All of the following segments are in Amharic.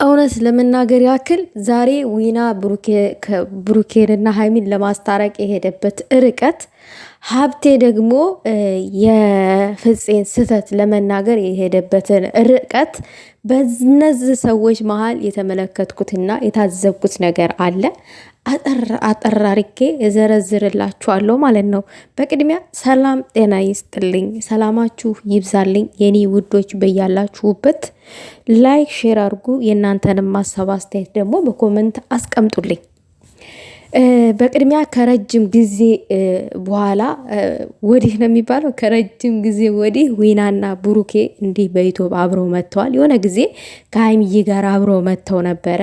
እውነት ለመናገር ያክል ዛሬ ዊና ብሩኬንና ሀይሚን ለማስታረቅ የሄደበት ርቀት ሀብቴ ደግሞ የፍፄን ስህተት ለመናገር የሄደበትን ርቀት በነዚህ ሰዎች መሀል የተመለከትኩትና የታዘብኩት ነገር አለ። አጠር አርጌ እዘረዝርላችኋለሁ ማለት ነው። በቅድሚያ ሰላም ጤና ይስጥልኝ፣ ሰላማችሁ ይብዛልኝ የኔ ውዶች በያላችሁበት። ላይክ ሼር አድርጉ። የእናንተንም ማሰብ አስተያየት ደግሞ በኮመንት አስቀምጡልኝ። በቅድሚያ ከረጅም ጊዜ በኋላ ወዲህ ነው የሚባለው፣ ከረጅም ጊዜ ወዲህ ዊናና ብሩኬ እንዲህ በዩቱብ አብረው መጥተዋል። የሆነ ጊዜ ከሀይሚዬ ጋር አብረው መጥተው ነበረ።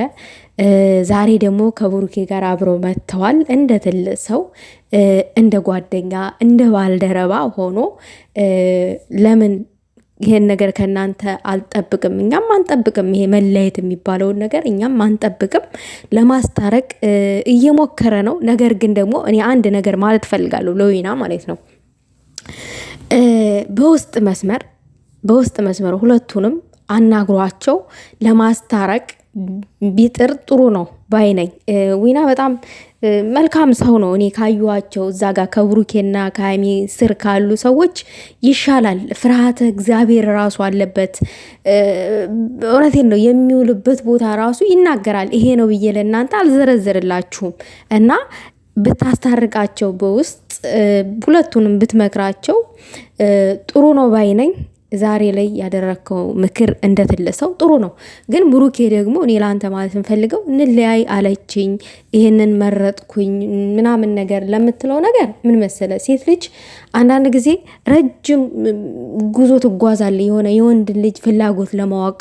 ዛሬ ደግሞ ከብሩኬ ጋር አብረው መጥተዋል። እንደ ትልቅ ሰው፣ እንደ ጓደኛ፣ እንደ ባልደረባ ሆኖ ለምን ይሄን ነገር ከእናንተ አልጠብቅም፣ እኛም አንጠብቅም። ይሄ መለየት የሚባለውን ነገር እኛም አንጠብቅም። ለማስታረቅ እየሞከረ ነው። ነገር ግን ደግሞ እኔ አንድ ነገር ማለት እፈልጋለሁ ለዊና ማለት ነው። በውስጥ መስመር ሁለቱንም አናግሯቸው ለማስታረቅ ቢጥር ጥሩ ነው ባይ ነኝ። ዊና በጣም መልካም ሰው ነው። እኔ ካዩዋቸው እዛ ጋር ከብሩኬና ከሀይሚ ስር ካሉ ሰዎች ይሻላል። ፍርሃተ እግዚአብሔር ራሱ አለበት። እውነቴን ነው። የሚውልበት ቦታ ራሱ ይናገራል። ይሄ ነው ብዬ ለእናንተ አልዘረዝርላችሁም እና ብታስታርቃቸው በውስጥ ሁለቱንም ብትመክራቸው ጥሩ ነው ባይ ነኝ። ዛሬ ላይ ያደረግከው ምክር እንደ ትልቅ ሰው ጥሩ ነው። ግን ብሩኬ ደግሞ እኔ ለአንተ ማለት እንፈልገው እንለያይ አለችኝ፣ ይህንን መረጥኩኝ ምናምን ነገር ለምትለው ነገር ምን መሰለ፣ ሴት ልጅ አንዳንድ ጊዜ ረጅም ጉዞ ትጓዛለ የሆነ የወንድ ልጅ ፍላጎት ለማወቅ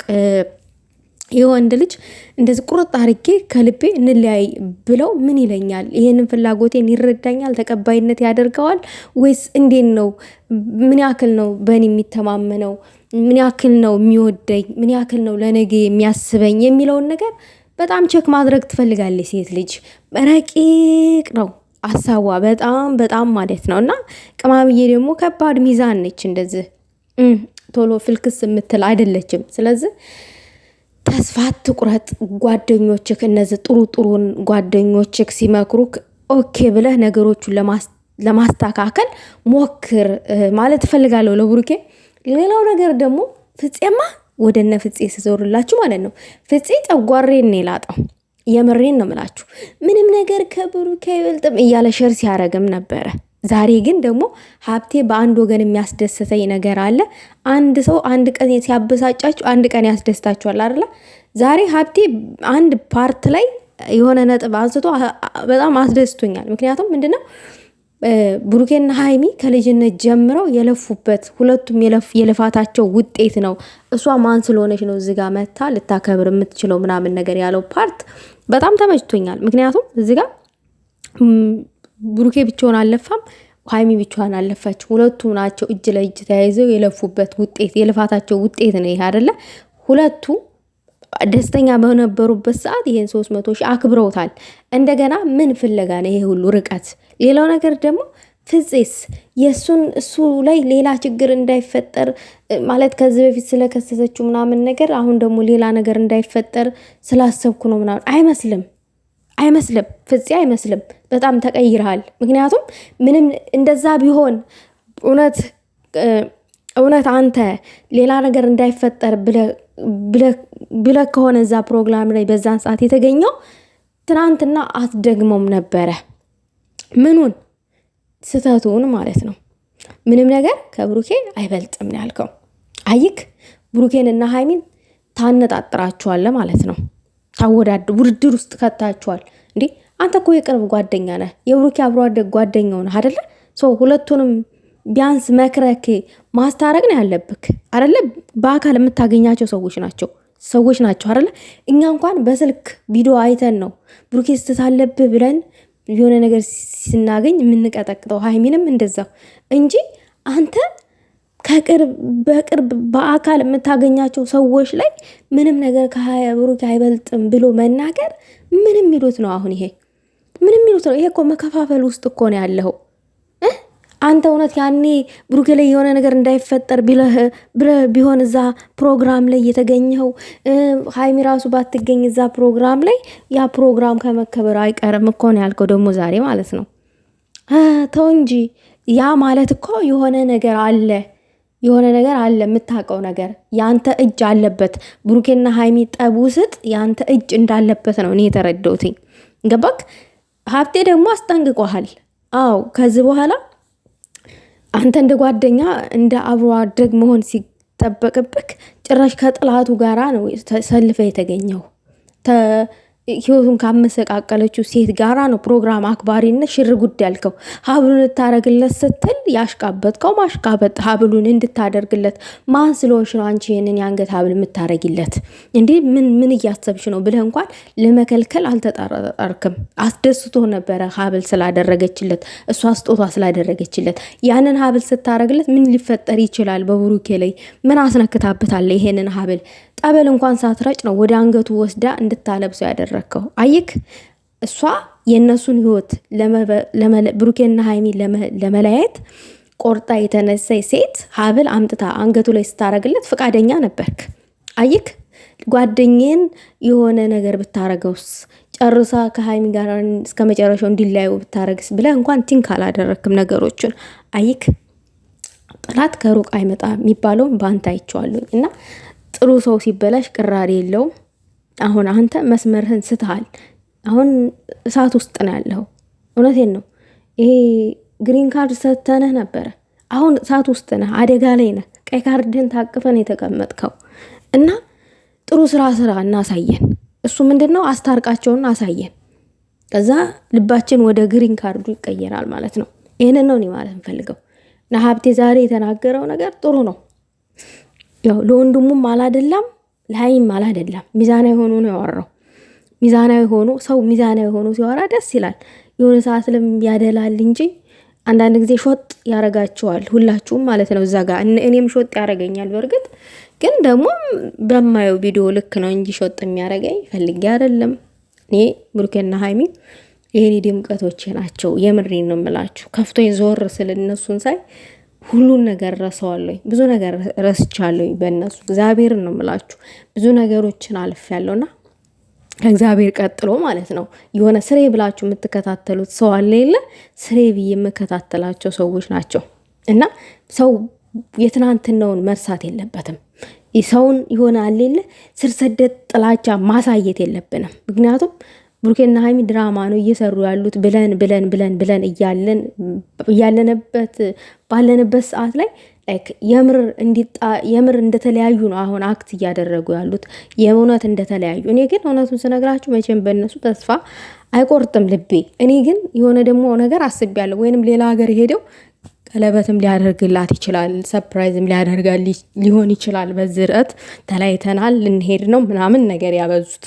የወንድ ልጅ እንደዚህ ቁርጥ አርጌ ከልቤ እንለያይ ብለው ምን ይለኛል? ይሄንን ፍላጎቴን ይረዳኛል? ተቀባይነት ያደርገዋል ወይስ እንዴት ነው? ምን ያክል ነው በእኔ የሚተማመነው? ምን ያክል ነው የሚወደኝ? ምን ያክል ነው ለነገ የሚያስበኝ የሚለውን ነገር በጣም ቼክ ማድረግ ትፈልጋለች ሴት ልጅ። ረቂቅ ነው አሳዋ በጣም በጣም ማለት ነው። እና ቅማምዬ ደግሞ ከባድ ሚዛን ነች። እንደዚህ ቶሎ ፍልክስ የምትል አይደለችም። ስለዚህ ተስፋ አትቁረጥ። ጓደኞችህ እነዚህ ጥሩ ጥሩን ጓደኞችህ ሲመክሩክ ኦኬ ብለህ ነገሮቹን ለማስተካከል ሞክር ማለት እፈልጋለሁ ለብሩኬ። ሌላው ነገር ደግሞ ፍፄማ ወደነ ፍፄ ስዞርላችሁ ማለት ነው፣ ፍፄ ጨጓሬን ነው የላጠው። የምሬን ነው ምላችሁ። ምንም ነገር ከብሩኬ አይበልጥም እያለ ሸር ሲያረግም ነበረ። ዛሬ ግን ደግሞ ሀብቴ በአንድ ወገን የሚያስደስተኝ ነገር አለ። አንድ ሰው አንድ ቀን ሲያበሳጫችሁ አንድ ቀን ያስደስታችኋል አይደለ? ዛሬ ሀብቴ አንድ ፓርት ላይ የሆነ ነጥብ አንስቶ በጣም አስደስቶኛል። ምክንያቱም ምንድነው ብሩኬና ሀይሚ ከልጅነት ጀምረው የለፉበት ሁለቱም የልፋታቸው ውጤት ነው። እሷ ማን ስለሆነች ነው እዚጋ መታ ልታከብር የምትችለው ምናምን ነገር ያለው ፓርት በጣም ተመችቶኛል። ምክንያቱም እዚጋ ብሩኬ ብቻውን አልለፋም፣ ሀይሚ ብቻዋን አልለፋችም። ሁለቱም ናቸው እጅ ለእጅ ተያይዘው የለፉበት ውጤት የልፋታቸው ውጤት ነው ይሄ አይደለ? ሁለቱ ደስተኛ በነበሩበት ሰዓት ይሄን 300 ሺህ አክብረውታል። እንደገና ምን ፍለጋ ነው ይሄ ሁሉ ርቀት? ሌላው ነገር ደግሞ ፍፄስ እሱ ላይ ሌላ ችግር እንዳይፈጠር ማለት ከዚህ በፊት ስለከሰሰችው ምናምን ነገር አሁን ደግሞ ሌላ ነገር እንዳይፈጠር ስላሰብኩ ነው ምናምን አይመስልም ፍፄ አይመስልም። በጣም ተቀይረሃል። ምክንያቱም ምንም እንደዛ ቢሆን እውነት አንተ ሌላ ነገር እንዳይፈጠር ብለ ከሆነ እዛ ፕሮግራም ላይ በዛን ሰዓት የተገኘው ትናንትና አትደግሞም ነበረ። ምኑን ስተቱን ማለት ነው። ምንም ነገር ከብሩኬ አይበልጥም ነው ያልከው። አይክ ብሩኬን እና ሀይሚን ታነጣጥራችኋለ ማለት ነው። ውድድር ውስጥ ከታችኋል። እንዴ አንተ እኮ የቅርብ ጓደኛ ነህ፣ የብሩኬ አብሮ አደግ ጓደኛው ነህ አይደለ? ሁለቱንም ቢያንስ መክረክ ማስታረቅ ነው ያለብክ አይደለ? በአካል የምታገኛቸው ሰዎች ናቸው አይደለ? እኛ እንኳን በስልክ ቪዲዮ አይተን ነው ብሩኬ ስህተት አለብህ ብለን የሆነ ነገር ስናገኝ የምንቀጠቅጠው፣ ሀይሚንም እንደዛው እንጂ አንተ በቅርብ በአካል የምታገኛቸው ሰዎች ላይ ምንም ነገር ከብሩኬ አይበልጥም ብሎ መናገር ምንም ሚሉት ነው? አሁን ይሄ ምንም ሚሉት ነው? ይሄ እኮ መከፋፈል ውስጥ እኮ ነው ያለው። አንተ እውነት ያኔ ብሩኬ ላይ የሆነ ነገር እንዳይፈጠር ብለህ ቢሆን እዛ ፕሮግራም ላይ የተገኘው ሀይሚ ራሱ ባትገኝ እዛ ፕሮግራም ላይ ያ ፕሮግራም ከመከበር አይቀርም እኮ ነው ያልከው። ደግሞ ዛሬ ማለት ነው። ተው እንጂ ያ ማለት እኮ የሆነ ነገር አለ፣ የሆነ ነገር አለ፣ የምታውቀው ነገር ያንተ እጅ አለበት። ብሩኬና ሀይሚ ጠብ ውስጥ ያንተ እጅ እንዳለበት ነው እኔ የተረዳሁትኝ። ገባክ? ሀብቴ ደግሞ አስጠንቅቆሃል። አዎ ከዚህ በኋላ አንተ እንደ ጓደኛ እንደ አብሮ አደግ መሆን ሲጠበቅብክ ጭራሽ ከጥላቱ ጋራ ነው ሰልፈ የተገኘው። ህይወቱን ካመሰቃቀለችው ሴት ጋራ ነው ፕሮግራም አክባሪነት ሽር ጉድ ያልከው። ሀብሉን ልታደርግለት ስትል ያሽቃበጥከው ማሽቃበጥ። ሀብሉን እንድታደርግለት ማን ስለሆንሽ ነው አንቺ ይህንን የአንገት ሀብል የምታደርጊለት? እንዲህ ምን እያሰብሽ ነው ብለህ እንኳን ለመከልከል አልተጣጣርክም። አስደስቶ ነበረ ሀብል ስላደረገችለት፣ እሷ ስጦታ ስላደረገችለት። ያንን ሀብል ስታደርግለት ምን ሊፈጠር ይችላል? በብሩኬ ላይ ምን አስነክታበታለ? ይሄንን ሀብል ጠበል እንኳን ሳትረጭ ነው ወደ አንገቱ ወስዳ እንድታለብሰው ያደረግከው። አይክ እሷ የእነሱን ህይወት ብሩኬና ሀይሚ ለመለያየት ቆርጣ የተነሳ ሴት ሀብል አምጥታ አንገቱ ላይ ስታረግለት ፈቃደኛ ነበርክ። አይክ ጓደኛን የሆነ ነገር ብታረገውስ፣ ጨርሳ ከሀይሚ ጋር እስከ መጨረሻው እንዲለያዩ ብታረግስ ብለህ እንኳን ቲንክ አላደረክም ነገሮችን። አይክ ጠላት ከሩቅ አይመጣ የሚባለውን በአንተ አይቼዋለሁ እና ጥሩ ሰው ሲበላሽ ቅራሪ የለውም። አሁን አንተ መስመርህን ስትሃል። አሁን እሳት ውስጥ ነው ያለው። እውነቴን ነው። ይሄ ግሪን ካርድ ሰተነህ ነበረ። አሁን እሳት ውስጥ ነህ፣ አደጋ ላይ ነህ። ቀይ ካርድህን ታቅፈን የተቀመጥከው እና ጥሩ ስራ እናሳየን። እሱ ምንድን ነው? አስታርቃቸውን አሳየን። ከዛ ልባችን ወደ ግሪን ካርዱ ይቀየራል ማለት ነው። ይህንን ነው እኔ ማለት እንፈልገው እና ሀብቴ ዛሬ የተናገረው ነገር ጥሩ ነው። ያው ለወንድሙም አላደላም ለሀይም አላደላም። ሚዛናዊ ሆኖ ነው ያወራው። ሚዛናዊ ሆኖ ሰው ሚዛናዊ ሆኖ ሲያወራ ደስ ይላል። የሆነ ሰዓት ለም ያደላል እንጂ አንዳንድ ጊዜ ሾጥ ያረጋቸዋል። ሁላችሁም ማለት ነው። እዛ ጋር እኔም ሾጥ ያረገኛል። በእርግጥ ግን ደግሞ በማየው ቪዲዮ ልክ ነው እንጂ ሾጥ የሚያረገኝ ፈልጌ አይደለም። እኔ ብሩኬና ሀይሚ የኔ ድምቀቶቼ ናቸው። የምሬን ነው የምላችሁ። ከፍቶኝ ዞር ስል እነሱን ሳይ ሁሉን ነገር ረሳዋለሁ። ብዙ ነገር ረስቻለሁ በእነሱ። እግዚአብሔርን ነው የምላችሁ። ብዙ ነገሮችን አልፌያለሁና ከእግዚአብሔር ቀጥሎ ማለት ነው። የሆነ ስሬ ብላችሁ የምትከታተሉት ሰው አለ የለ? ስሬ ብዬ የምከታተላቸው ሰዎች ናቸው። እና ሰው የትናንትናውን መርሳት የለበትም። ሰውን የሆነ አለ የለ? ስር ሰደድ ጥላቻ ማሳየት የለብንም። ምክንያቱም ብሩኬና ሀይሚ ድራማ ነው እየሰሩ ያሉት ብለን ባለንበት ሰዓት ላይ የምር እንደተለያዩ ነው አሁን አክት እያደረጉ ያሉት፣ የእውነት እንደተለያዩ። እኔ ግን እውነቱን ስነግራችሁ መቼም በእነሱ ተስፋ አይቆርጥም ልቤ። እኔ ግን የሆነ ደግሞ ነገር አስቤያለሁ። ወይንም ሌላ ሀገር ሄደው ቀለበትም ሊያደርግላት ይችላል፣ ሰርፕራይዝም ሊያደርጋል ሊሆን ይችላል። በዚህ ርዕት ተለያይተናል ልንሄድ ነው ምናምን ነገር ያበዙት